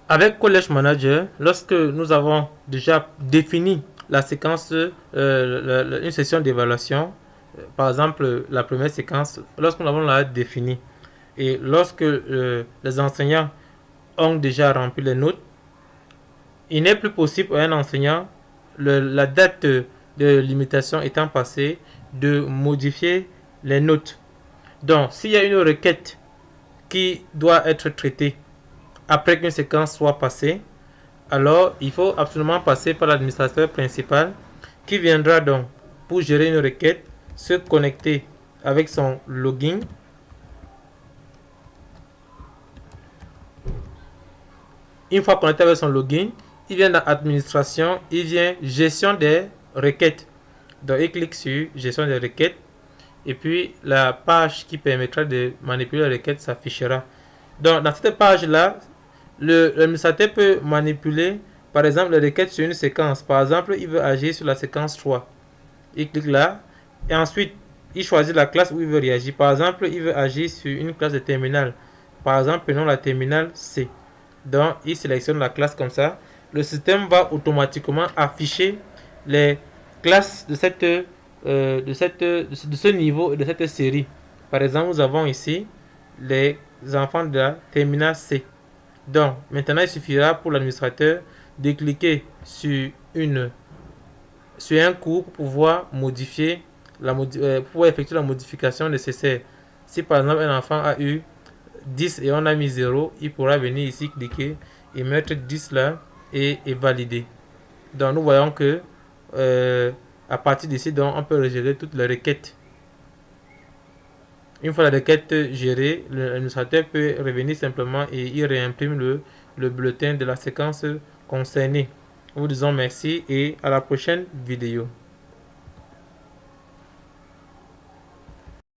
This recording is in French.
Avec College Manager, lorsque nous avons déjà défini la séquence, une session d'évaluation, par exemple la première séquence, lorsque nous avons la définie et lorsque les enseignants ont déjà rempli les notes, il n'est plus possible à un enseignant, la date de limitation étant passée, de modifier les notes. Donc, s'il y a une requête qui doit être traitée après qu'une séquence soit passée, alors il faut absolument passer par l'administrateur principal qui viendra donc pour gérer une requête, se connecter avec son login. Une fois connecté avec son login, il vient dans administration, il vient gestion des requêtes. Donc il clique sur gestion des requêtes et puis la page qui permettra de manipuler les requêtes s'affichera. Donc dans cette page-là, l'administrateur peut manipuler par exemple les requêtes sur une séquence. Par exemple, il veut agir sur la séquence 3. Il clique là et ensuite il choisit la classe où il veut réagir. Par exemple, il veut agir sur une classe de terminale. Par exemple, prenons la terminale C. Donc, il sélectionne la classe comme ça. Le système va automatiquement afficher les classes de ce niveau et de cette série. Par exemple, nous avons ici les enfants de la terminale C. Donc, maintenant, il suffira pour l'administrateur de cliquer sur un cours pour pouvoir modifier pour pouvoir effectuer la modification nécessaire. Si par exemple un enfant a eu 10 et on a mis 0, il pourra venir ici cliquer et mettre 10 là et valider. Donc nous voyons que à partir d'ici, donc, on peut gérer toutes les requêtes. Une fois la requête gérée, l'administrateur peut revenir simplement et il réimprime le bulletin de la séquence concernée. Nous vous disons merci et à la prochaine vidéo.